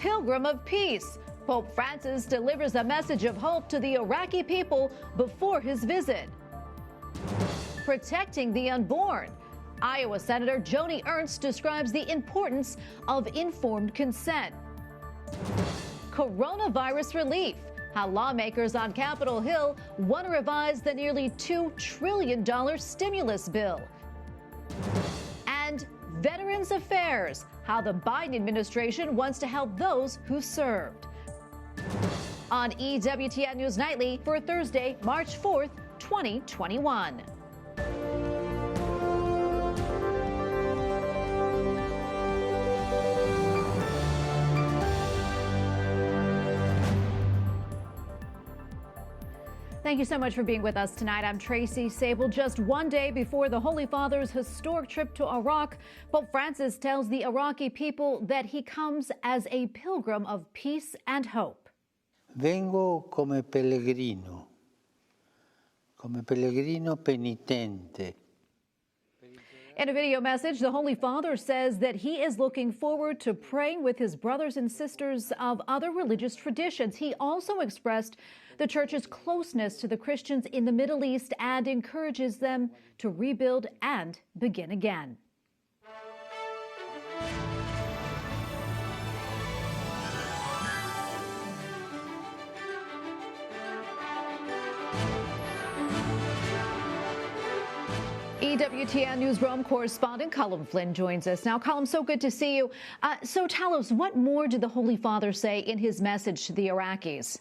pilgrim of peace. Pope Francis delivers a message of hope to the Iraqi people before his visit. Protecting the unborn. Iowa Senator Joni Ernst describes the importance of informed consent. Coronavirus relief. How lawmakers on Capitol Hill want to revise the nearly $2 trillion stimulus bill. And Veterans Affairs. How the Biden administration wants to help those who served. On EWTN News Nightly for Thursday, March 4th, 2021. Thank you so much for being with us tonight. I'm Tracy Sable. Just one day before the Holy Father's historic trip to Iraq, Pope Francis tells the Iraqi people that he comes as a pilgrim of peace and hope. Vengo come pellegrino penitente. In a video message, the Holy Father says that he is looking forward to praying with his brothers and sisters of other religious traditions. He also expressed the Church's closeness to the Christians in the Middle East and encourages them to rebuild and begin again. EWTN Newsroom correspondent Colm Flynn joins us now. Colm, so good to see you. So tell us, what more did the Holy Father say in his message to the Iraqis?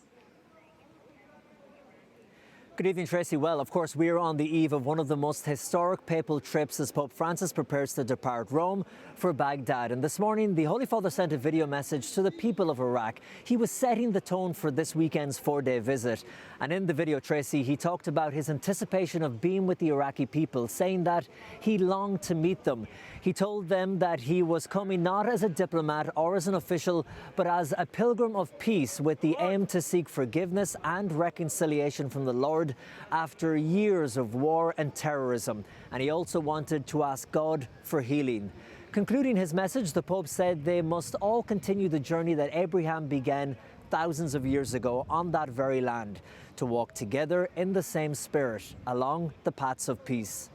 Good evening, Tracy. Well, of course, we are on the eve of one of the most historic papal trips as Pope Francis prepares to depart Rome for Baghdad. And this morning, the Holy Father sent a video message to the people of Iraq. He was setting the tone for this weekend's four-day visit. And in the video, Tracy, he talked about his anticipation of being with the Iraqi people, saying that he longed to meet them. He told them that he was coming not as a diplomat or as an official, but as a pilgrim of peace with the aim to seek forgiveness and reconciliation from the Lord after years of war and terrorism. And he also wanted to ask God for healing. Concluding his message, the Pope said they must all continue the journey that Abraham began thousands of years ago on that very land, to walk together in the same spirit along the paths of peace.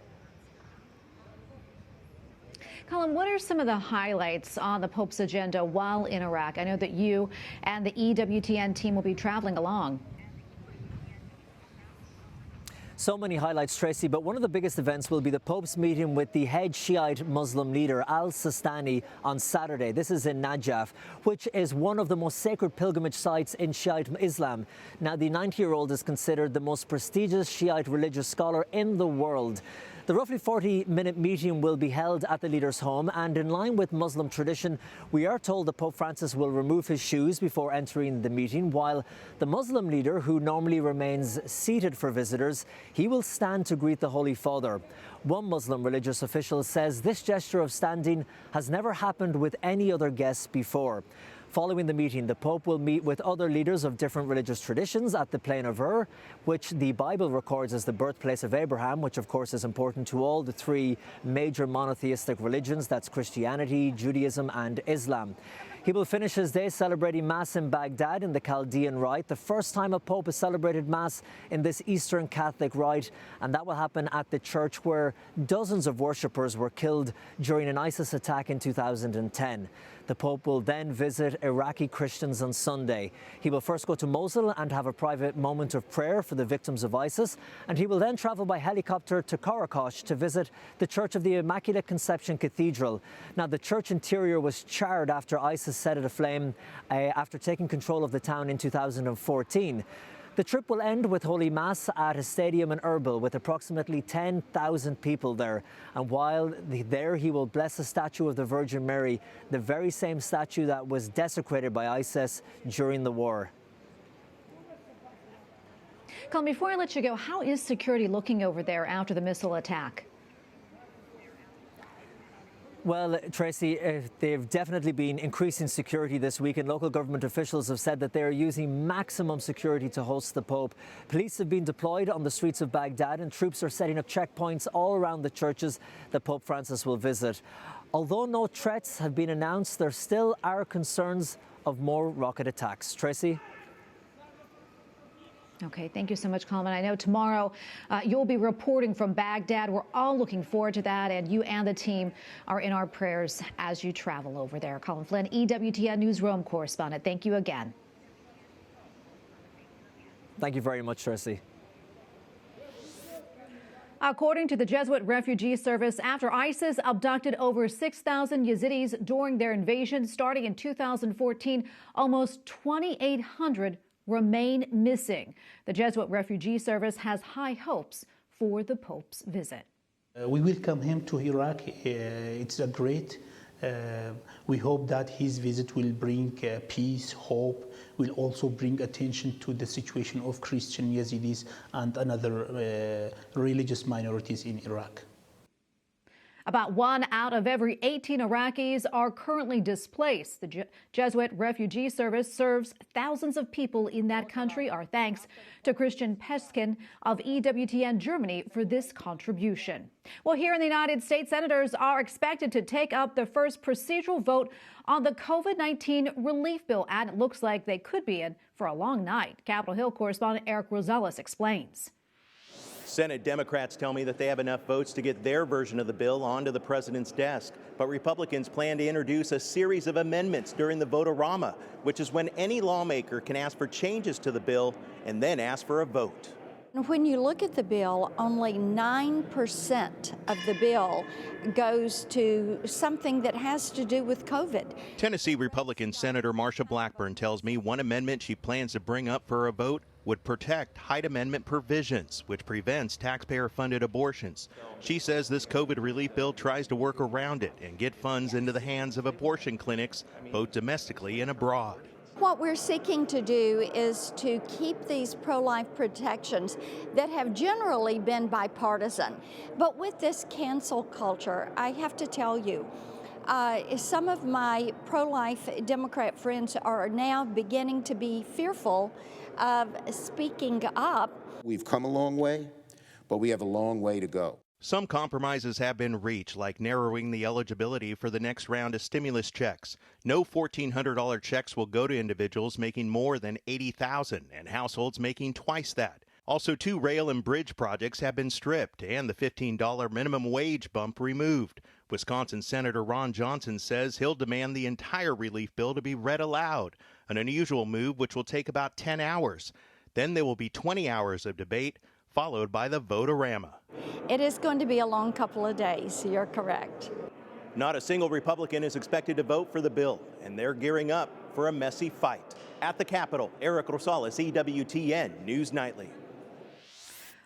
Colm, what are some of the highlights on the Pope's agenda while in Iraq? I know that you and the EWTN team will be traveling along. So many highlights, Tracy, but one of the biggest events will be the Pope's meeting with the head Shiite Muslim leader al-Sistani on Saturday. This is in Najaf, which is one of the most sacred pilgrimage sites in Shiite Islam. Now, the 90-year-old is considered the most prestigious Shiite religious scholar in the world. The roughly 40-minute meeting will be held at the leader's home, and in line with Muslim tradition, we are told that Pope Francis will remove his shoes before entering the meeting, while the Muslim leader, who normally remains seated for visitors, he will stand to greet the Holy Father. One Muslim religious official says this gesture of standing has never happened with any other guest before. Following the meeting, the Pope will meet with other leaders of different religious traditions at the Plain of Ur, which the Bible records as the birthplace of Abraham, which of course is important to all the three major monotheistic religions, that's Christianity, Judaism and Islam. He will finish his day celebrating Mass in Baghdad in the Chaldean Rite, the first time a Pope has celebrated Mass in this Eastern Catholic Rite, and that will happen at the church where dozens of worshippers were killed during an ISIS attack in 2010. The Pope will then visit Iraqi Christians on Sunday. He will first go to Mosul and have a private moment of prayer for the victims of ISIS, and he will then travel by helicopter to Karakosh to visit the Church of the Immaculate Conception Cathedral. Now, the church interior was charred after ISIS set it aflame after taking control of the town in 2014. The trip will end with Holy Mass at a stadium in Erbil with approximately 10,000 people there. And while there, he will bless a statue of the Virgin Mary, the very same statue that was desecrated by ISIS during the war. Colm, before I let you go, how is security looking over there after the missile attack? Well, Tracy, they've definitely been increasing security this week, and local government officials have said that they are using maximum security to host the Pope. Police have been deployed on the streets of Baghdad, and troops are setting up checkpoints all around the churches that Pope Francis will visit. Although no threats have been announced, there still are concerns of more rocket attacks. Tracy? Okay, thank you so much, Colm. I know tomorrow you'll be reporting from Baghdad. We're all looking forward to that, and you and the team are in our prayers as you travel over there. Colm Flynn, EWTN Newsroom correspondent. Thank you again. Thank you very much, Tracy. According to the Jesuit Refugee Service, after ISIS abducted over 6,000 Yazidis during their invasion starting in 2014, almost 2,800 remain missing. The Jesuit Refugee Service has high hopes for the Pope's visit. We welcome him to Iraq. It's a great. We hope that his visit will bring peace, hope, will also bring attention to the situation of Christian Yazidis and other religious minorities in Iraq. About 1 out of every 18 Iraqis are currently displaced. The Jesuit Refugee Service serves thousands of people in that country. Our thanks to Christian Peskin of EWTN Germany for this contribution. Well, here in the United States, senators are expected to take up the first procedural vote on the COVID-19 relief bill, and it looks like they could be in for a long night. Capitol Hill correspondent Eric Rosales explains. Senate Democrats tell me that they have enough votes to get their version of the bill onto the president's desk. But Republicans plan to introduce a series of amendments during the vote-a-rama, which is when any lawmaker can ask for changes to the bill and then ask for a vote. When you look at the bill, only 9% of the bill goes to something that has to do with COVID. Tennessee Republican Senator Marsha Blackburn tells me one amendment she plans to bring up for a vote would protect Hyde Amendment provisions, which prevents taxpayer-funded abortions. She says this COVID relief bill tries to work around it and get funds into the hands of abortion clinics, both domestically and abroad. What we're seeking to do is to keep these pro-life protections that have generally been bipartisan. But with this cancel culture, I have to tell you, some of my pro-life Democrat friends are now beginning to be fearful of speaking up. We've come a long way, but we have a long way to go. Some compromises have been reached, like narrowing the eligibility for the next round of stimulus checks. No $1,400 checks will go to individuals making more than $80,000 and households making twice that. Also, 2 rail and bridge projects have been stripped and the $15 minimum wage bump removed. Wisconsin Senator Ron Johnson says he'll demand the entire relief bill to be read aloud, an unusual move which will take about 10 hours. Then there will be 20 hours of debate, followed by the vote-a-rama. It is going to be a long couple of days, you're correct. Not a single Republican is expected to vote for the bill, and they're gearing up for a messy fight. At the Capitol, Eric Rosales, EWTN News Nightly.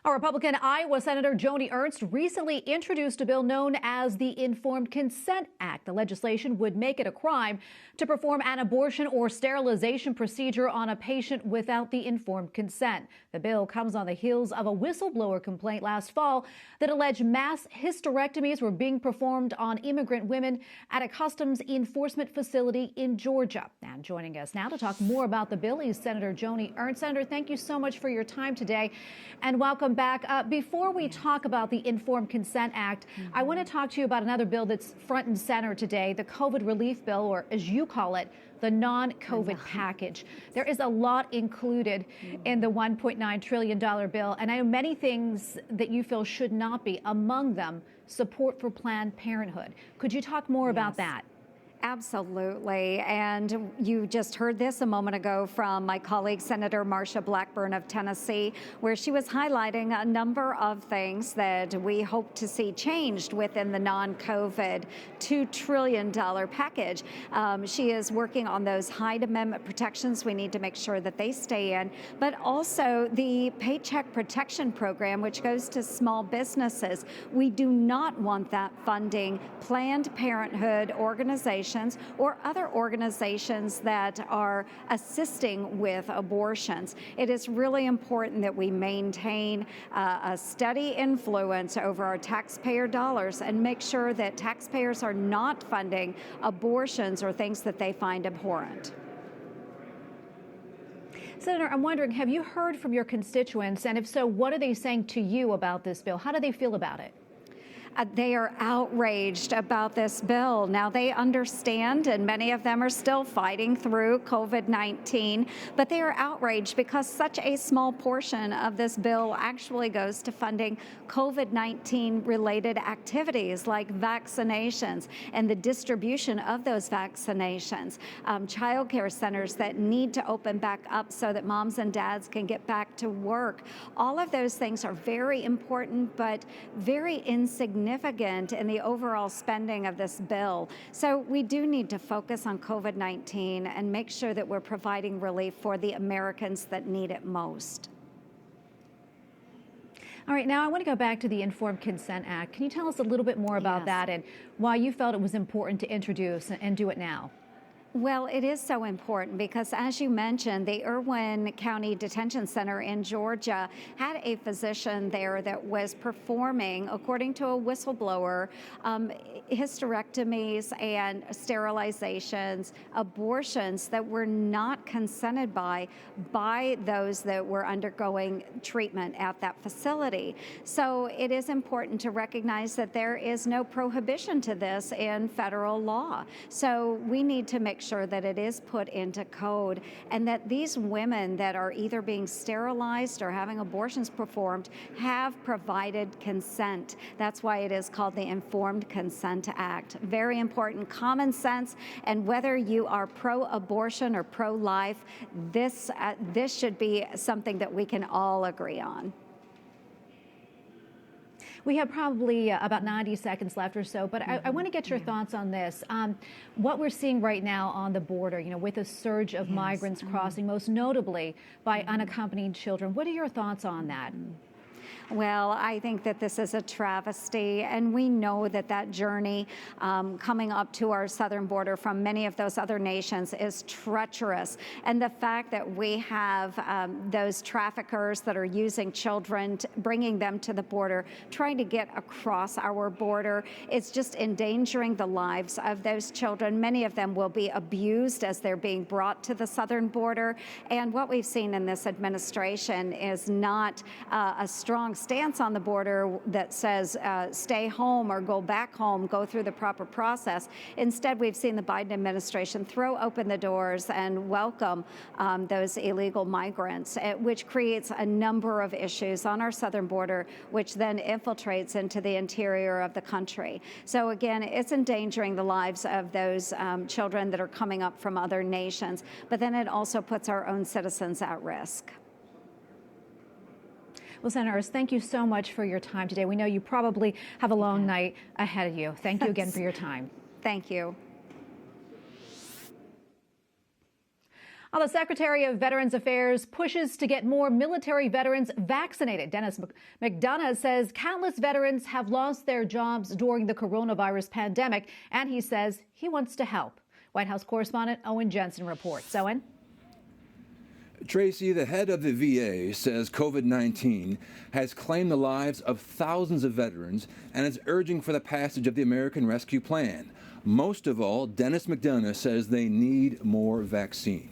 A Republican Iowa Senator Joni Ernst recently introduced a bill known as the Informed Consent Act. The legislation would make it a crime to perform an abortion or sterilization procedure on a patient without the informed consent. The bill comes on the heels of a whistleblower complaint last fall that alleged mass hysterectomies were being performed on immigrant women at a customs enforcement facility in Georgia. And joining us now to talk more about the bill is Senator Joni Ernst. Senator, thank you so much for your time today, and welcome back. Before we talk about the Informed Consent Act, I want to talk to you about another bill that's front and center today, the COVID relief bill, or as you call it, the non-COVID package. There is a lot included in the $1.9 trillion bill, and I know many things that you feel should not be. Among them, support for Planned Parenthood. Could you talk more about that? Absolutely. And you just heard this a moment ago from my colleague, Senator Marsha Blackburn of Tennessee, where she was highlighting a number of things that we hope to see changed within the non-COVID $2 trillion package. She is working on those Hyde Amendment protections. We need to make sure that they stay in, but also the Paycheck Protection Program, which goes to small businesses. We do not want that funding Planned Parenthood organizations or other organizations that are assisting with abortions. It is really important that we maintain a steady influence over our taxpayer dollars and make sure that taxpayers are not funding abortions or things that they find abhorrent. Senator, I'm wondering, have you heard from your constituents? And if so, what are they saying to you about this bill? How do they feel about it? They are outraged about this bill. Now, they understand, and many of them are still fighting through COVID-19, but they are outraged because such a small portion of this bill actually goes to funding COVID-19 related activities like vaccinations and the distribution of those vaccinations, child care centers that need to open back up so that moms and dads can get back to work. All of those things are very important, but very insignificant in the overall spending of this bill. So we do need to focus on COVID-19 and make sure that we're providing relief for the Americans that need it most. All right, now I want to go back to the Informed Consent Act. Can you tell us a little bit more about that and why you felt it was important to introduce and do it now? Well, it is so important because, as you mentioned, the Irwin County Detention Center in Georgia had a physician there that was performing, according to a whistleblower, hysterectomies and sterilizations, abortions that were not consented by those that were undergoing treatment at that facility. So it is important to recognize that there is no prohibition to this in federal law. So we need to make sure that it is put into code and that these women that are either being sterilized or having abortions performed have provided consent. That's why it is called the Informed Consent Act. Very important, common sense, and whether you are pro-abortion or pro-life, this should be something that we can all agree on. We have probably about 90 seconds left or so, but I want to get your thoughts on this. What we're seeing right now on the border, with a surge of migrants crossing, most notably by unaccompanied children. What are your thoughts on that? Well, I think that this is a travesty, and we know that that journey coming up to our southern border from many of those other nations is treacherous. And the fact that we have those traffickers that are using children, bringing them to the border, trying to get across our border, it's just endangering the lives of those children. Many of them will be abused as they're being brought to the southern border. And what we've seen in this administration is not a strong stance on the border that says stay home or go back home, go through the proper process. Instead, we've seen the Biden administration throw open the doors and welcome those illegal migrants, which creates a number of issues on our southern border, which then infiltrates into the interior of the country. So again, it's endangering the lives of those children that are coming up from other nations, but then it also puts our own citizens at risk. Well, Senator Ernst, thank you so much for your time today. We know you probably have a long night ahead of you. Thank you again for your time. Thank you. The Secretary of Veterans Affairs pushes to get more military veterans vaccinated. Denis McDonough says countless veterans have lost their jobs during the coronavirus pandemic, and he says he wants to help. White House correspondent Owen Jensen reports. Owen? Tracy, the head of the VA, says COVID-19 has claimed the lives of thousands of veterans and is urging for the passage of the American Rescue Plan. Most of all, Denis McDonough says they need more vaccine.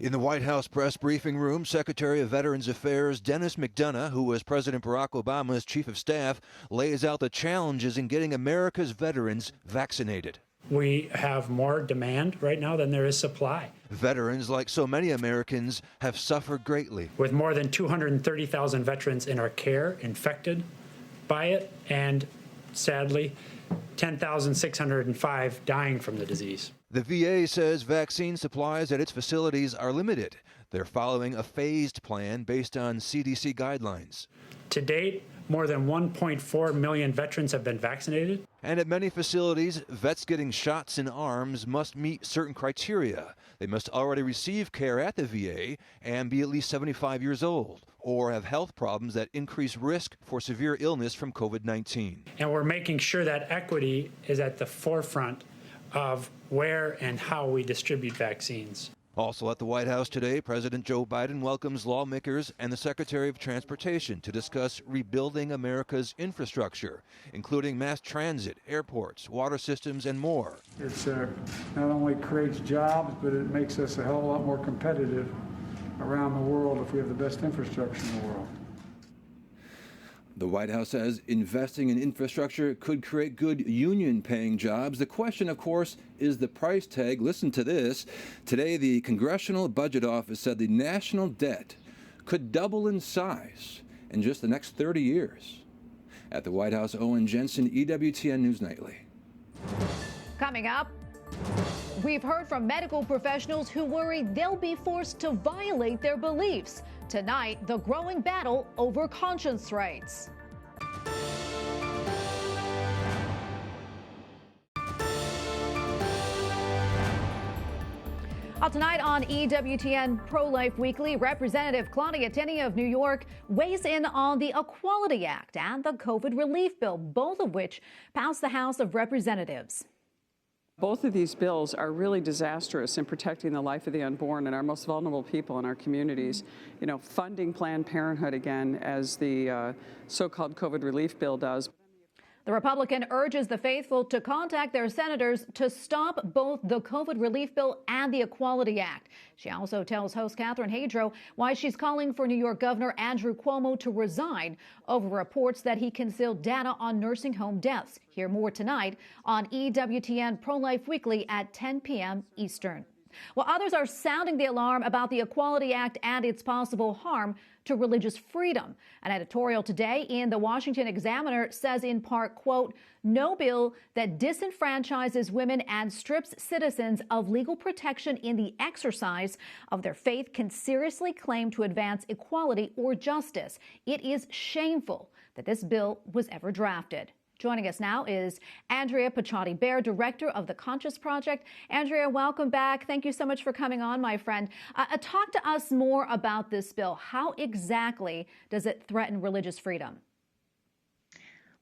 In the White House press briefing room, Secretary of Veterans Affairs Denis McDonough, who was President Barack Obama's chief of staff, lays out the challenges in getting America's veterans vaccinated. We have more demand right now than there is supply. Veterans, like so many Americans, have suffered greatly. With more than 230,000 veterans in our care infected by it, and sadly, 10,605 dying from the disease. The VA says vaccine supplies at its facilities are limited. They're following a phased plan based on CDC guidelines. To date, more than 1.4 million veterans have been vaccinated. And at many facilities, vets getting shots in arms must meet certain criteria. They must already receive care at the VA and be at least 75 years old or have health problems that increase risk for severe illness from COVID-19. And we're making sure that equity is at the forefront of where and how we distribute vaccines. Also at the White House today, President Joe Biden welcomes lawmakers and the Secretary of Transportation to discuss rebuilding America's infrastructure, including mass transit, airports, water systems, and more. It's not only creates jobs, but it makes us a hell of a lot more competitive around the world if we have the best infrastructure in the world. The White House says investing in infrastructure could create good union-paying jobs. The question, of course, is the price tag. Listen to this. Today, the Congressional Budget Office said the national debt could double in size in just the next 30 years. At the White House, Owen Jensen, EWTN News Nightly. Coming up, we've heard from medical professionals who worry they'll be forced to violate their beliefs. Tonight, the growing battle over conscience rights. Tonight on EWTN ProLife Weekly, Representative Claudia Tenney of New York weighs in on the Equality Act and the COVID relief bill, both of which passed the House of Representatives. Both of these bills are really disastrous in protecting the life of the unborn and our most vulnerable people in our communities. You know, funding Planned Parenthood again, as the so-called COVID relief bill does. The Republican urges the faithful to contact their senators to stop both the COVID relief bill and the Equality Act. She also tells host Catherine Hadro why she's calling for New York Governor Andrew Cuomo to resign over reports that he concealed data on nursing home deaths. Hear more tonight on EWTN ProLife Weekly at 10 p.m. Eastern. While others are sounding the alarm about the Equality Act and its possible harm to religious freedom. An editorial today in the Washington Examiner says in part, quote, no bill that disenfranchises women and strips citizens of legal protection in the exercise of their faith can seriously claim to advance equality or justice. It is shameful that this bill was ever drafted. Joining us now is Andrea Picciotti-Bayer, director of the Conscious Project. Andrea, welcome back. Thank you so much for coming on, my friend. Talk to us more about this bill. How exactly does it threaten religious freedom?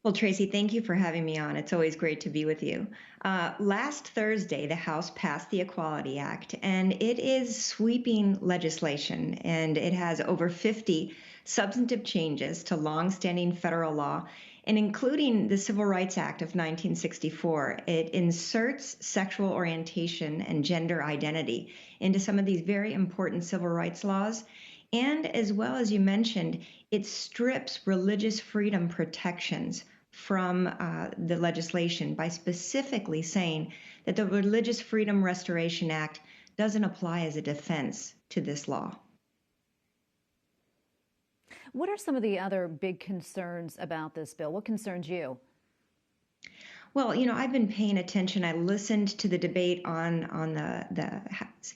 Well, Tracy, thank you for having me on. It's always great to be with you. Last Thursday, the House passed the Equality Act, and it is sweeping legislation, and it has over 50 substantive changes to longstanding federal law, and including the Civil Rights Act of 1964. It inserts sexual orientation and gender identity into some of these very important civil rights laws. And as well as you mentioned, it strips religious freedom protections from the legislation by specifically saying that the Religious Freedom Restoration Act doesn't apply as a defense to this law. What are some of the other big concerns about this bill? What concerns you? Well, you know, I've been paying attention. I listened to the debate on the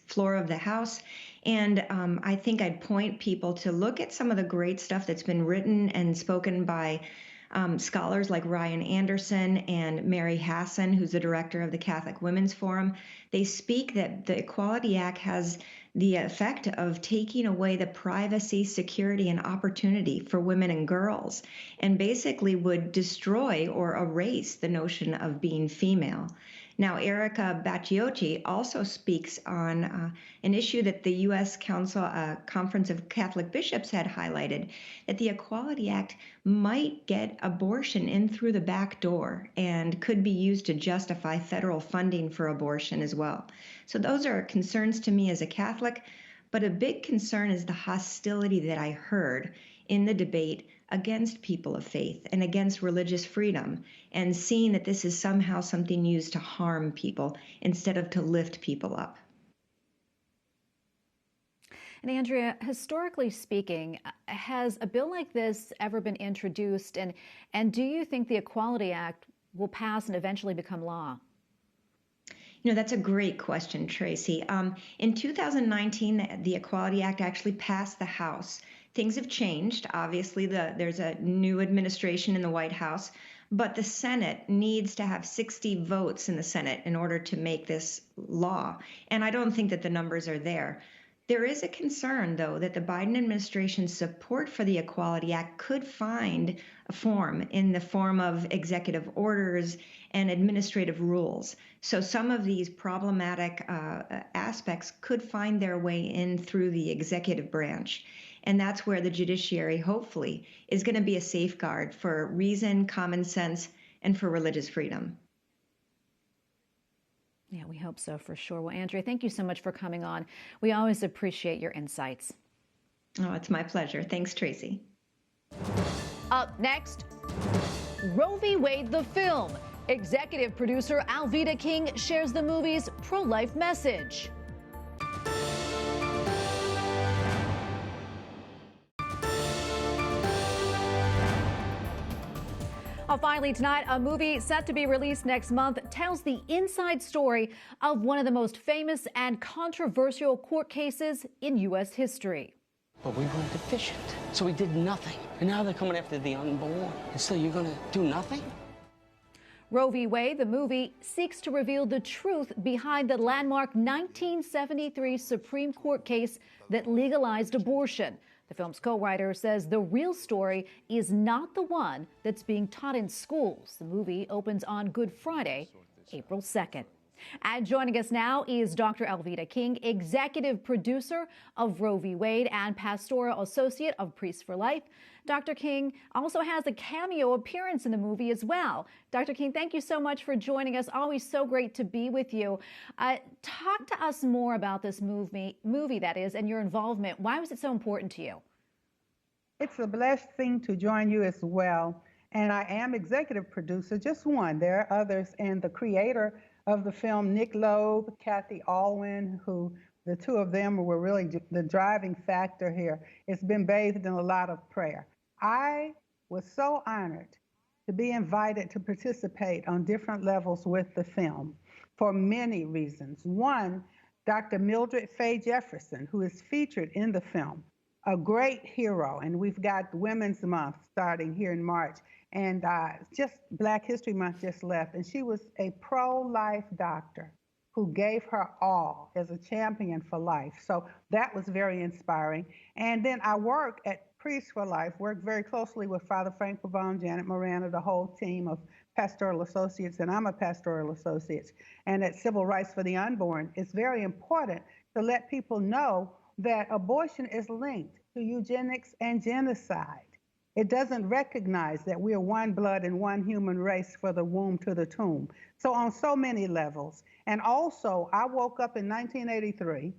floor of the House, and I think I'd point people to look at some of the great stuff that's been written and spoken by scholars like Ryan Anderson and Mary Hassan, who's the director of the Catholic Women's Forum. They speak that the Equality Act has the effect of taking away the privacy, security, and opportunity for women and girls, and basically would destroy or erase the notion of being female. Now, Andrea Picciotti also speaks on an issue that the U.S. Conference of Catholic Bishops had highlighted, that the Equality Act might get abortion in through the back door and could be used to justify federal funding for abortion as well. So those are concerns to me as a Catholic, but a big concern is the hostility that I heard in the debate against people of faith and against religious freedom, and seeing that this is somehow something used to harm people instead of to lift people up. And Andrea, historically speaking, has a bill like this ever been introduced? And do you think the Equality Act will pass and eventually become law? You know, that's a great question, Tracy. In 2019, the Equality Act actually passed the House. Things have changed. Obviously, there's a new administration in the White House, but the Senate needs to have 60 votes in the Senate in order to make this law. And I don't think that the numbers are there. There is a concern, though, that the Biden administration's support for the Equality Act could find a form in the form of executive orders and administrative rules. So some of these problematic aspects could find their way in through the executive branch. And that's where the judiciary, hopefully, is going to be a safeguard for reason, common sense, and for religious freedom. Yeah, we hope so, for sure. Well, Andrea, thank you so much for coming on. We always appreciate your insights. Oh, it's my pleasure. Thanks, Tracy. Up next, Roe v. Wade the film. Executive producer Alveda King shares the movie's pro-life message. Finally tonight, a movie set to be released next month tells the inside story of one of the most famous and controversial court cases in U.S. history. But we weren't deficient, so we did nothing. And now they're coming after the unborn. And so you're going to do nothing? Roe v. Wade, the movie, seeks to reveal the truth behind the landmark 1973 Supreme Court case that legalized abortion. The film's co-writer says the real story is not the one that's being taught in schools. The movie opens on Good Friday, April 2nd. And joining us now is Dr. Alveda King, executive producer of Roe v. Wade and pastoral associate of Priests for Life. Dr. King also has a cameo appearance in the movie as well. Dr. King, thank you so much for joining us. Always so great to be with you. Talk to us more about this movie that is, and your involvement. Why was it so important to you? It's a blessing to join you as well. And I am executive producer, just one. There are others, and the creator of the film, Nick Loeb, Kathy Alwyn, who the two of them were really the driving factor here. It's been bathed in a lot of prayer. I was so honored to be invited to participate on different levels with the film for many reasons. One, Dr. Mildred Faye Jefferson, who is featured in the film, a great hero, and we've got Women's Month starting here in March. And just Black History Month just left, and she was a pro-life doctor who gave her all as a champion for life. So that was very inspiring. And then I work at Priests for Life, work very closely with Father Frank Pavone, Janet Morano, the whole team of pastoral associates, and I'm a pastoral associate. And at Civil Rights for the Unborn, it's very important to let people know that abortion is linked to eugenics and genocide. It doesn't recognize that we are one blood and one human race for the womb to the tomb. So on so many levels. And also, I woke up in 1983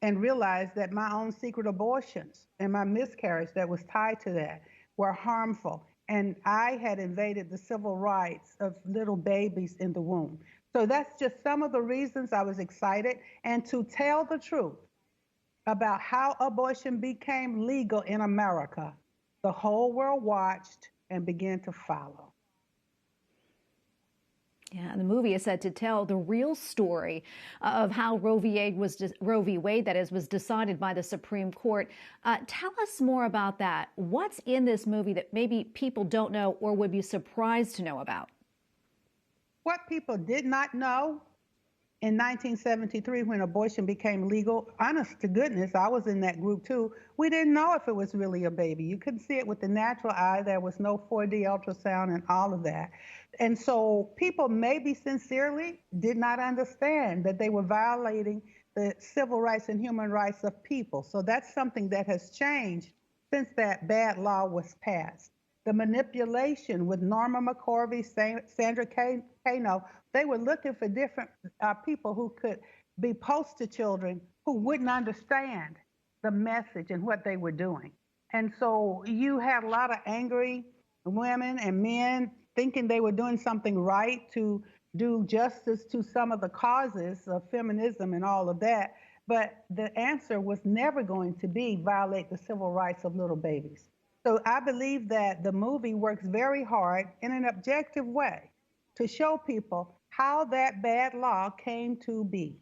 and realized that my own secret abortions and my miscarriage that was tied to that were harmful. And I had invaded the civil rights of little babies in the womb. So that's just some of the reasons I was excited. And to tell the truth about how abortion became legal in America, the whole world watched and began to follow. Yeah, and the movie is said to tell the real story of how Roe v. Wade, that is, was decided by the Supreme Court. Tell us more about that. What's in this movie that maybe people don't know or would be surprised to know about? What people did not know in 1973, when abortion became legal, honest to goodness, I was in that group too. We didn't know if it was really a baby. You couldn't see it with the natural eye. There was no 4D ultrasound and all of that. And so people maybe sincerely did not understand that they were violating the civil rights and human rights of people. So that's something that has changed since that bad law was passed. The manipulation with Norma McCorvey, Sandra Kano, they were looking for different people who could be poster children who wouldn't understand the message and what they were doing. And so you had a lot of angry women and men thinking they were doing something right to do justice to some of the causes of feminism and all of that. But the answer was never going to be violate the civil rights of little babies. So I believe that the movie works very hard in an objective way to show people how that bad law came to be.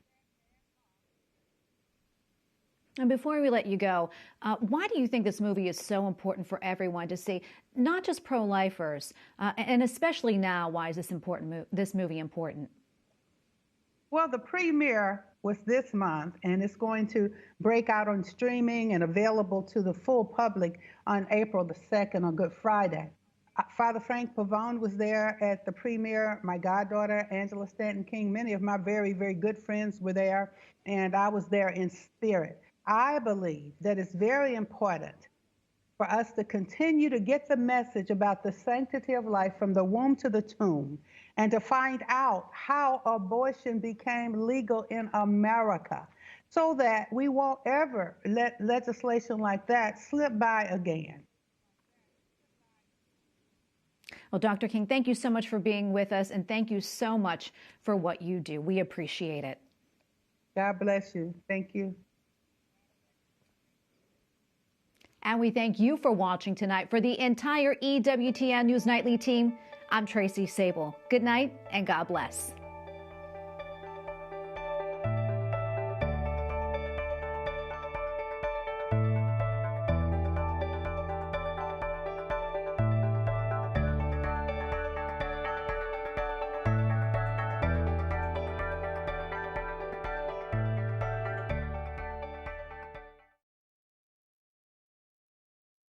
And before we let you go, why do you think this movie is so important for everyone to see, not just pro-lifers, and especially now, why is this movie important? Well, the premiere was this month, and it's going to break out on streaming and available to the full public on April the 2nd on Good Friday. Father Frank Pavone was there at the premiere. My goddaughter, Angela Stanton King, many of my very, very good friends were there, and I was there in spirit. I believe that it's very important for us to continue to get the message about the sanctity of life from the womb to the tomb, and to find out how abortion became legal in America, so that we won't ever let legislation like that slip by again. Well, Dr. King, thank you so much for being with us, and thank you so much for what you do. We appreciate it. God bless you. Thank you. And we thank you for watching tonight. For the entire EWTN News Nightly team, I'm Tracy Sable. Good night and God bless.